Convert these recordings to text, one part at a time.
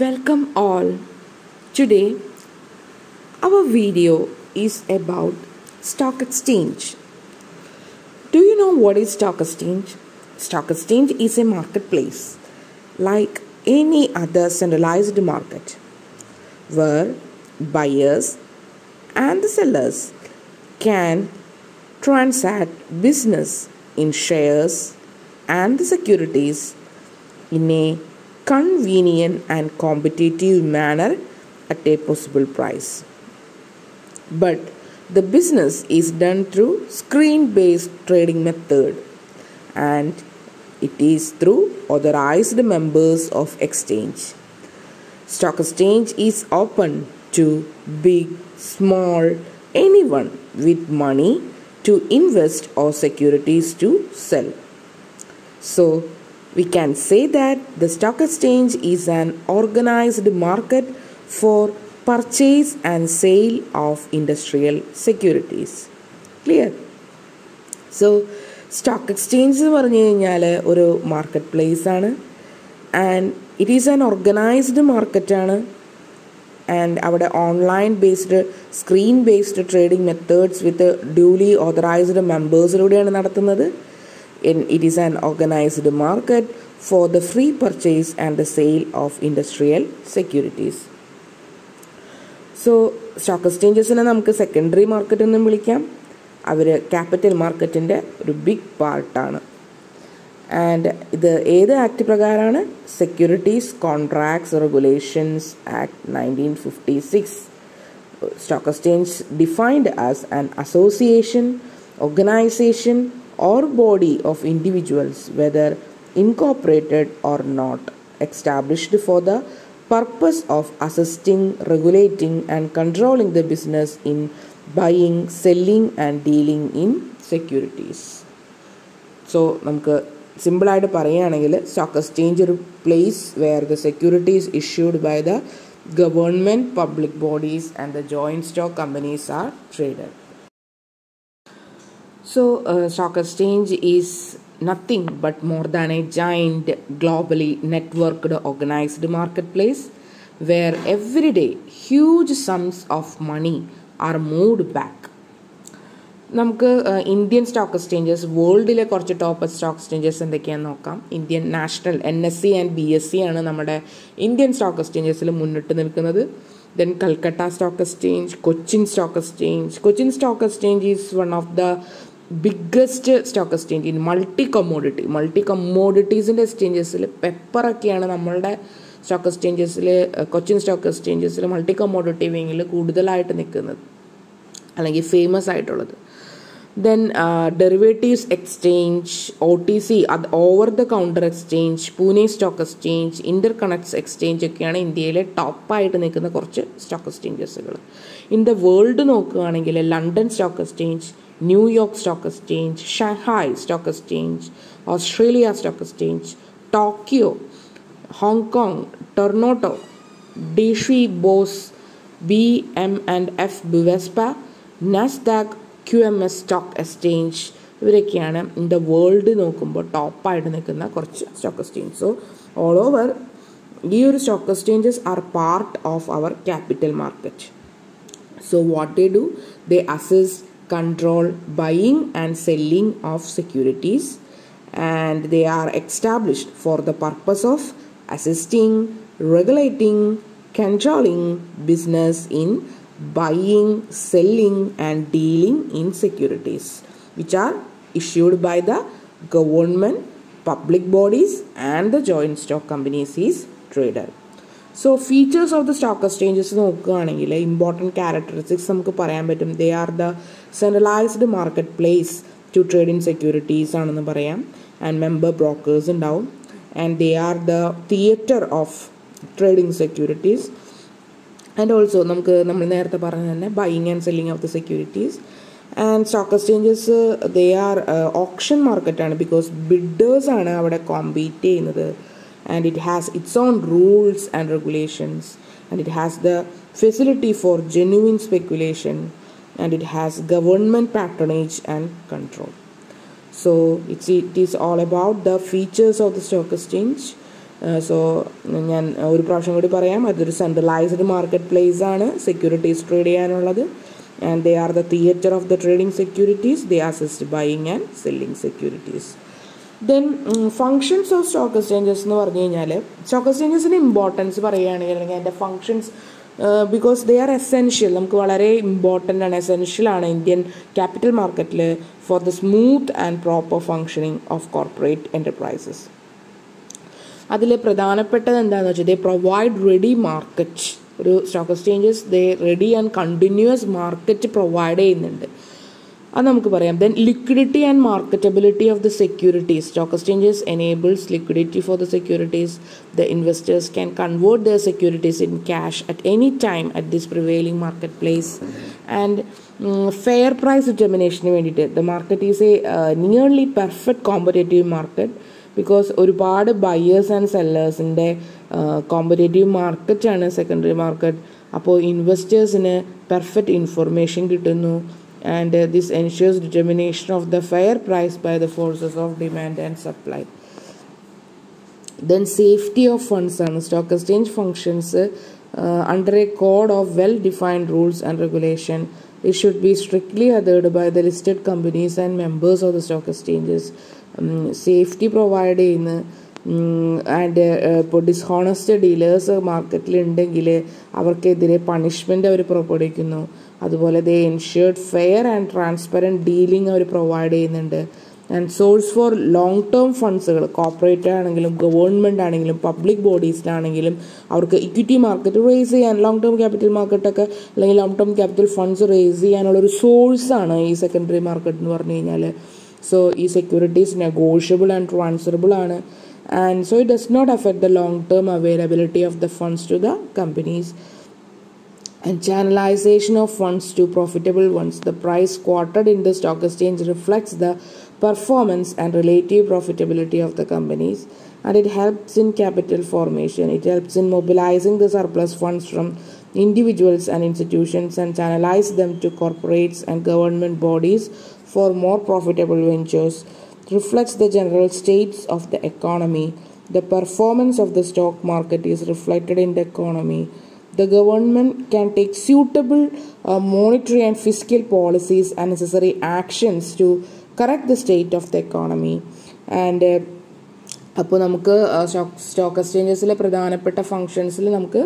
Welcome all. Today our video is about stock exchange. Do you know what is stock exchange? Stock exchange is a marketplace like any other centralized market where buyers and the sellers can transact business in shares and the securities in a convenient and competitive manner at a possible price. But the business is done through screen-based trading method, and it is through authorized members of exchange. Stock exchange is open to big, small, anyone with money to invest or securities to sell. So we can say that the stock exchange is an organized market for purchase and sale of industrial securities. Clear? So stock exchange എന്ന് പറഞ്ഞു കഴിഞ്ഞാൽ ഒരു market place ആണ്, and it is an organised മാർക്കറ്റാണ്. And അവിടെ online based screen based trading methods with duly authorised മെമ്പേഴ്സിലൂടെയാണ് നടത്തുന്നത്. It is an organized market for the free purchase and the sale of industrial securities. So stock exchangesനെ നമുക്ക് secondary market എന്നും വിളിക്കാം. അവർ capital മാർക്കറ്റിൻ്റെ ഒരു big പാർട്ടാണ്. And ഇത് ഏത് ആക്ട് പ്രകാരമാണ്? Securities contracts regulations act 1956. Stock exchange defined as an association, organization or body of individuals, whether incorporated or not, established for the purpose of assisting, regulating and controlling the business in buying, selling and dealing in securities. So നമുക്ക് സിമ്പിളായിട്ട് പറയുകയാണെങ്കിൽ stock exchange ഒരു place where the securities issued by the government, public bodies and the joint stock companies are traded. So stock exchange is nothing but more than a giant globally networked organized marketplace where every day huge sums of money are moved back. നമുക്ക് Indian stock exchanges, വേൾഡിലെ കുറച്ച് top stock exchanges എന്തൊക്കെയാണെന്ന് നോക്കാം. Indian national NSE and BSE ആണ് നമ്മുടെ Indian stock എക്സ്ചേഞ്ചസിൽ മുന്നിട്ട് നിൽക്കുന്നത്. Then Calcutta Stock Exchange, Cochin Stock Exchange. Cochin Stock Exchange is one of the biggest stock exchange in multi-commoditiesൻ്റെ എക്സ്ചേഞ്ചസിൽ പെപ്പറൊക്കെയാണ് നമ്മളുടെ സ്റ്റോക്ക് എക്സ്ചേഞ്ചസിൽ, കൊച്ചിൻ സ്റ്റോക്ക് എക്സ്ചേഞ്ചസിൽ മൾട്ടി കമ്മോഡിറ്റി വിങ്ങിൽ കൂടുതലായിട്ട് നിൽക്കുന്നത് അല്ലെങ്കിൽ ഫേമസ് ആയിട്ടുള്ളത്. ദെൻ ഡെറിവേറ്റീവ്സ് എക്സ്ചേഞ്ച്, OTC അത് over the counter exchange, Pune stock exchange, inter connects exchange ഒക്കെയാണ് ഇന്ത്യയിലെ ടോപ്പായിട്ട് നിൽക്കുന്ന കുറച്ച് സ്റ്റോക്ക് എക്സ്ചേഞ്ചസുകൾ. ഇൻ ദ വേൾഡ് നോക്കുകയാണെങ്കിൽ London stock exchange, New York stock exchange, Shanghai stock exchange, Australia stock exchange, Tokyo, Hong Kong, Toronto, Deutsche Borse, BM&F Bovespa, Nasdaq, QMS stock exchange, ഇവരൊക്കെയാണ് in the world നോക്കുമ്പോൾ ടോപ്പായിട്ട് നിൽക്കുന്ന കുറച്ച് stock exchange. So all over ഈ ഒരു stock exchanges are part of our capital market. So what they do, they assess, control buying and selling of securities, and they are established for the purpose of assisting, regulating, controlling business in buying, selling and dealing in securities which are issued by the government, public bodies and the joint stock companies is traded. So features of the stock exchanges നോക്കുകയാണെങ്കിൽ important characteristics നമുക്ക് പറയാൻ പറ്റും. They are the centralised market place to trade in securities ആണെന്ന് പറയാം. And member brokers ഉണ്ടാവും. And they are the theatre of trading securities. And also നമ്മൾ നേരത്തെ പറഞ്ഞ തന്നെ buying and selling of the securities. And stock exchanges they are option മാർക്കറ്റാണ്, because ബിഡേഴ്സാണ് അവിടെ കോമ്പീറ്റ് ചെയ്യുന്നത്. And it has its own rules and regulations, and it has the facility for genuine speculation, and it has government patronage and control. So it is all about the features of the stock exchange. So ഞാൻ ഒരു പ്രാവശ്യം കൂടി പറയാം, അതൊരു centralised market place ആണ് securities trade ചെയ്യാനുള്ളത്. And they are the theater of the trading securities. They assist buying and selling securities. Then functions of stock exchanges എന്ന് പറഞ്ഞു കഴിഞ്ഞാൽ, സ്റ്റോക്ക് എക്സ്ചേഞ്ചസിന് ഇമ്പോർട്ടൻസ് പറയുകയാണെങ്കിൽ അല്ലെങ്കിൽ അതിൻ്റെ functions, because they are essential, നമുക്ക് വളരെ ഇമ്പോർട്ടൻ്റ് ആണ്, എസെൻഷ്യൽ ആണ് ഇന്ത്യൻ ക്യാപിറ്റൽ മാർക്കറ്റിൽ for the smooth and proper functioning of corporate enterprises. അതിൽ പ്രധാനപ്പെട്ടത് എന്താണെന്ന് വെച്ചാൽ ദേ പ്രൊവൈഡ് റെഡി മാർക്കറ്റ്. ഒരു stock exchanges they ready and continuous market provide ചെയ്യുന്നുണ്ട്, അത് നമുക്ക് പറയാം. Then liquidity and marketability of the securities. Stock exchanges enables liquidity for the securities. The investors can convert the securities in cash at any time at this prevailing market place. And fair price ഡിറ്റർമിനേഷന് വേണ്ടിയിട്ട് the market is a nearly perfect competitive market, because ഒരുപാട് buyers and സെല്ലേഴ്സിൻ്റെ competitive മാർക്കറ്റാണ് secondary market. അപ്പോൾ ഇൻവെസ്റ്റേഴ്സിന് perfect information കിട്ടുന്നു. And this ensures determination of the fair price by the forces of demand and supply. Then safety of funds ആണ്. Stock exchange functions under a code of well defined rules and regulation. It should be strictly adhered by the listed companies and members of the stock exchanges. Safety provide ചെയ്യുന്ന and ഇപ്പോൾ dishonest dealers മാർക്കറ്റിലുണ്ടെങ്കിൽ അവർക്കെതിരെ punishment അവർ പുറപ്പെടുവിക്കുന്നു. അതുപോലെ they ensured fair and transparent dealing അവർ provide ചെയ്യുന്നുണ്ട്. And source for long term ഫണ്ട്സുകൾ, കോർപ്പറേറ്റ് ആണെങ്കിലും ഗവൺമെൻറ് ആണെങ്കിലും പബ്ലിക് ബോഡീസിലാണെങ്കിലും അവർക്ക് ഇക്വിറ്റി മാർക്കറ്റ് റേസ് ചെയ്യാൻ, ലോങ് ടേം ക്യാപിറ്റൽ മാർക്കറ്റൊക്കെ അല്ലെങ്കിൽ long term capital funds raise ചെയ്യാനുള്ളൊരു സോഴ്സാണ് ഈ സെക്കൻഡറി മാർക്കറ്റ് എന്ന് പറഞ്ഞു കഴിഞ്ഞാൽ. സോ ഈ സെക്യൂരിറ്റീസ് നെഗോഷ്യബിൾ ആൻഡ് ട്രാൻസ്ഫറബിൾ ആണ്. And so it does not affect the long-term availability of the funds to the companies. And channelization of funds to profitable ones. The price quoted in the stock exchange reflects the performance and relative profitability of the companies, and it helps in capital formation. It helps in mobilizing the surplus funds from individuals and institutions and channelize them to corporates and government bodies for more profitable ventures. Reflects the general states of the economy. The performance of the stock market is reflected in the economy. The government can take suitable monetary and fiscal policies and necessary actions to correct the state of the economy. And അപ്പോൾ നമുക്ക് stock എക്സ്ചേഞ്ചസിലെ പ്രധാനപ്പെട്ട ഫങ്ഷൻസിൽ നമുക്ക്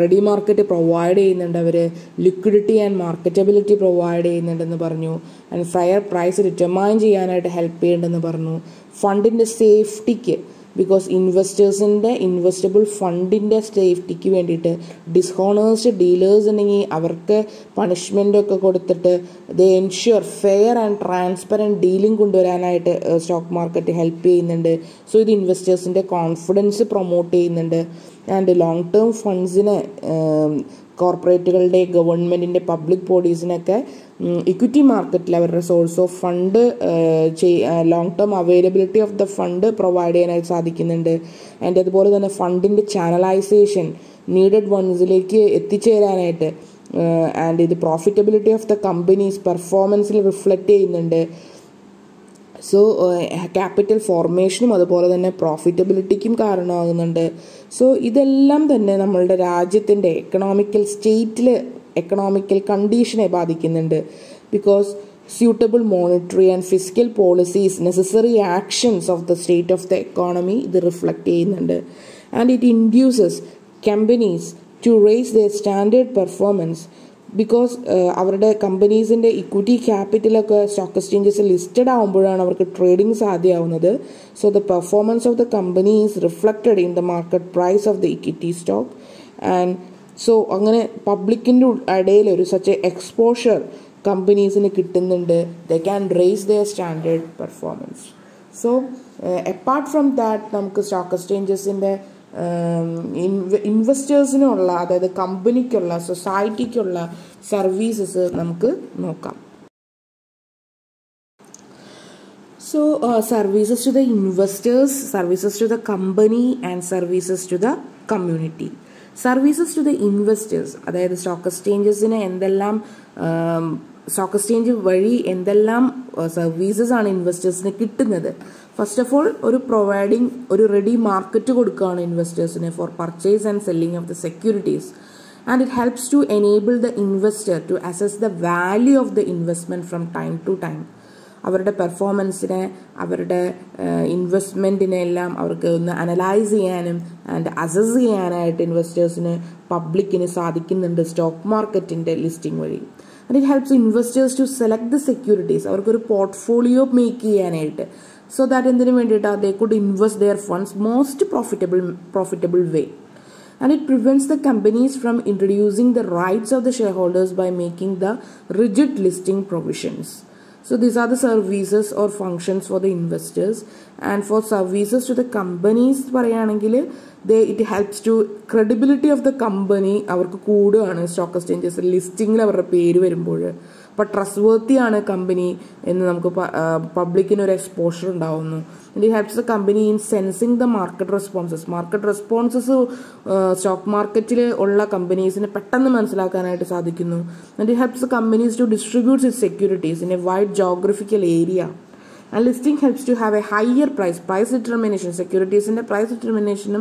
ready market provide ചെയ്യുന്നുണ്ട്, അവർ liquidity and marketability provide ചെയ്യുന്നുണ്ടെന്ന് പറഞ്ഞു. And fair price determine ചെയ്യാനായിട്ട് help ചെയ്യുന്നുണ്ടെന്ന് പറഞ്ഞു. ഫണ്ടിൻ്റെ സേഫ്റ്റിക്ക്, ബിക്കോസ് ഇൻവെസ്റ്റേഴ്സിൻ്റെ ഇൻവെസ്റ്റബിൾ ഫണ്ടിൻ്റെ സേഫ്റ്റിക്ക് വേണ്ടിയിട്ട് ഡിസ്ഹോണേഴ്സ്ഡ് ഡീലേഴ്സ് ഉണ്ടെങ്കിൽ അവർക്ക് പണിഷ്മെൻ്റൊക്കെ കൊടുത്തിട്ട് they ensure fair and transparent dealing കൊണ്ടുവരാനായിട്ട് സ്റ്റോക്ക് മാർക്കറ്റ് ഹെൽപ്പ് ചെയ്യുന്നുണ്ട്. സോ ഇത് ഇൻവെസ്റ്റേഴ്സിൻ്റെ കോൺഫിഡൻസ് പ്രൊമോട്ട് ചെയ്യുന്നുണ്ട്. ആൻഡ് ലോങ് ടേം ഫണ്ട്സിനെ കോർപ്പറേറ്റുകളുടെ ഗവൺമെൻറ്റിൻ്റെ പബ്ലിക് ബോഡീസിനൊക്കെ ഇക്വിറ്റി മാർക്കറ്റിൽ അവരുടെ source of fund long term availability of the fund provide ചെയ്യാനായിട്ട് സാധിക്കുന്നുണ്ട്. ആൻഡ് അതുപോലെ തന്നെ ഫണ്ടിൻ്റെ ചാനലൈസേഷൻ നീഡഡ് വൺസിലേക്ക് എത്തിച്ചേരാനായിട്ട് ആൻഡ് ഇത് പ്രോഫിറ്റബിലിറ്റി ഓഫ് ദ കമ്പനീസ് പെർഫോമൻസിൽ റിഫ്ലക്റ്റ് ചെയ്യുന്നുണ്ട്. സോ ക്യാപിറ്റൽ ഫോർമേഷനും അതുപോലെ തന്നെ പ്രോഫിറ്റബിലിറ്റിക്കും കാരണമാകുന്നുണ്ട്. സോ ഇതെല്ലാം തന്നെ നമ്മളുടെ രാജ്യത്തിൻ്റെ എക്കണോമിക്കൽ സ്റ്റേറ്റിൽ എക്കണോമിക്കൽ കണ്ടീഷനെ ബാധിക്കുന്നുണ്ട്. Because suitable monetary and fiscal policies, necessary actions of the state of the economy ഇത് റിഫ്ലക്റ്റ് ചെയ്യുന്നുണ്ട്. And it induces companies to raise their standard performance. Because അവരുടെ കമ്പനീസിൻ്റെ ഇക്വിറ്റി ക്യാപിറ്റലൊക്കെ സ്റ്റോക്ക് എക്സ്ചേഞ്ചസിൽ ലിസ്റ്റഡ് ആകുമ്പോഴാണ് അവർക്ക് ട്രേഡിംഗ് സാധ്യമാവുന്നത്. So the performance of the company is reflected in the market price of the equity stock. And so അങ്ങനെ പബ്ലിക്കിൻ്റെ ഇടയിൽ ഒരു സച്ച് എക്സ്പോഷർ കമ്പനീസിന് കിട്ടുന്നുണ്ട്. They can raise their standard performance. So apart from that നമുക്ക് stock എക്സ്ചേഞ്ചസിൻ്റെ ഇൻവെസ്റ്റേഴ്സിനുള്ള, അതായത് കമ്പനിക്കുള്ള, സൊസൈറ്റിക്കുള്ള സർവീസസ് നമുക്ക് നോക്കാം. So services to the investors, services to the company and services to the community. Services to the investors, അതായത് സ്റ്റോക്ക് എക്സ്ചേഞ്ചസിന് എന്തെല്ലാം, സ്റ്റോക്ക് എക്സ്ചേഞ്ച് വഴി എന്തെല്ലാം സർവീസസ് ആണ് ഇൻവെസ്റ്റേഴ്സിന് കിട്ടുന്നത്. First of all, providing a ready market to investors for purchase and selling of the securities, and it helps to enable the investor to assess the value of the investment from time to time. അവരുടെ പെർഫോമൻസിനെ, അവരുടെ ഇൻവെസ്റ്റ്മെൻറ്റിനെ എല്ലാം അവർക്ക് ഒന്ന് analyse ചെയ്യാനും and assess ചെയ്യാനായിട്ട് ഇൻവെസ്റ്റേഴ്സിന്, പബ്ലിക്കിന് സാധിക്കുന്നുണ്ട് stock മാർക്കറ്റിൻ്റെ ലിസ്റ്റിംഗ് വഴി. And it helps investors to select the securities. അവർക്കൊരു പോർട്ട്ഫോളിയോ മേക്ക് ചെയ്യാനായിട്ട്, so that എന്തിനു വേണ്ടിയിട്ടാണ് they could invest their funds most profitable way. And it prevents the companies from introducing the rights of the shareholders by making the rigid listing provisions. So these are the services or functions for the investors. And for services to the companies പറയാണെങ്കിൽ it helps to credibility of the company അവർക്ക് കൂടുകയാണ് stock exchanges ലിസ്റ്റിംഗിൽ അവരുടെ പേര് വരുമ്പോൾ. അപ്പോൾ trust വർത്തി ആണ് company എന്ന് നമുക്ക് പബ്ലിക്കിന് ഒരു എക്സ്പോഷർ ഉണ്ടാവുന്നു. And it helps the company in sensing the market responses stock മാർക്കറ്റിൽ ഉള്ള കമ്പനീസിന് പെട്ടെന്ന് മനസ്സിലാക്കാനായിട്ട് സാധിക്കുന്നു. And it helps the companies to distribute its securities in a wide geographical area. And listing helps to have a higher price determination. Securities in the price determination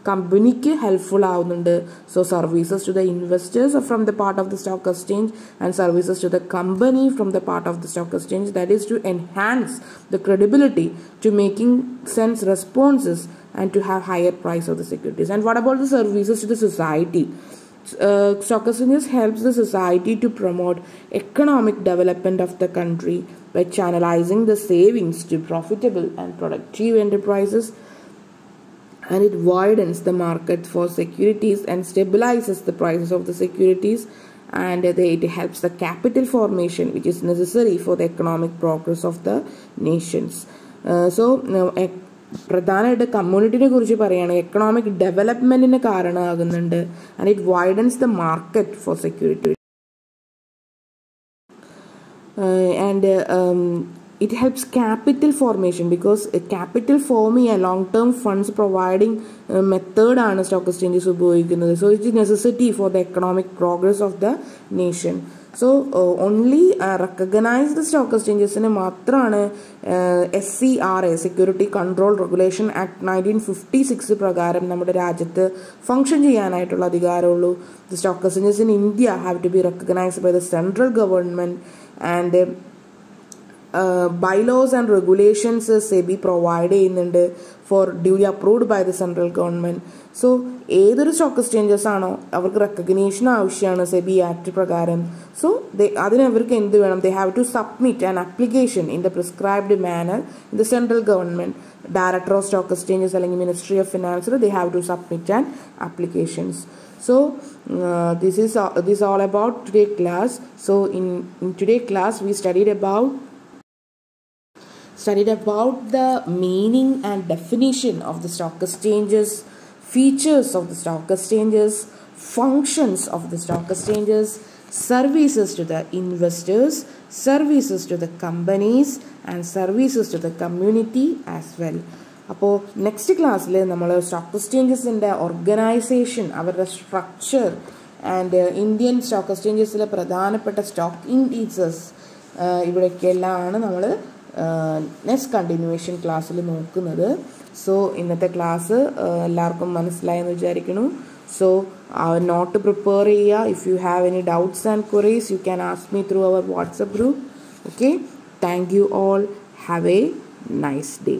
company helpful avunnundu. So services to the investors are from the part of the stock exchange, and services to the company from the part of the stock exchange, that is to enhance the credibility, to making sense responses, and to have higher price of the securities. And what about the services to the society? Stock exchanges helps the society to promote economic development of the country by channelizing the savings to profitable and productive enterprises, and it widens the market for securities and stabilizes the prices of the securities, and it helps the capital formation which is necessary for the economic progress of the nations. പ്രധാനമായിട്ട് കമ്മ്യൂണിറ്റിനെ കുറിച്ച് പറയുകയാണെങ്കിൽ economic ഡെവലപ്മെന്റിന് കാരണമാകുന്നുണ്ട്. And it widens the market for security. And it helps capital formation, because capital forming a long-term funds providing method ആണ് stock exchanges ഉപയോഗിക്കുന്നത്. So it is necessity for the economic progress of the nation. So only recognized stock exchanges മാത്രമാണ് SCRA security control regulation act 1956 പ്രകാരം നമ്മുടെ രാജ്യത്ത് function ചെയ്യാനായിട്ടുള്ള അധികാരമുള്ളൂ. The stock exchanges in India have to be recognized by the central government, and bylaws and regulations SEBI provide ചെയ്യുന്നുണ്ട് for duly approved by the central government. So ഏതൊരു stock exchanges ആണോ അവർക്ക് recognition ആവശ്യമാണ് SEBI act പ്രകാരം. So അതിനവർക്ക് എന്ത് വേണം? they have to submit an application in the prescribed manner in the central government. Director of stock exchanges അല്ലെങ്കിൽ Ministry of Finance, they have to submit an applications. So this is all about today class. So in today class we studied about the meaning and definition of the stock exchanges, features of the stock exchanges, functions of the stock exchanges, services to the investors, services to the companies, and services to the community as well. അപ്പോൾ next ക്ലാസ്സിൽ നമ്മൾ stock എക്സ്ചേഞ്ചസിൻ്റെ organisation, അവരുടെ structure, and Indian stock എക്സ്ചേഞ്ചസിലെ പ്രധാനപ്പെട്ട stock indices, ഇവിടേക്കെല്ലാമാണ് നമ്മൾ next continuation ക്ലാസ്സിൽ നോക്കുന്നത്. So ഇന്നത്തെ class എല്ലാവർക്കും മനസ്സിലായെന്ന് വിചാരിക്കുന്നു. സോ നോട്ട് പ്രിപ്പയർ ചെയ്യുക. If you have any doubts and queries you can ask me through our WhatsApp group. Okay, thank you all. Have a nice day.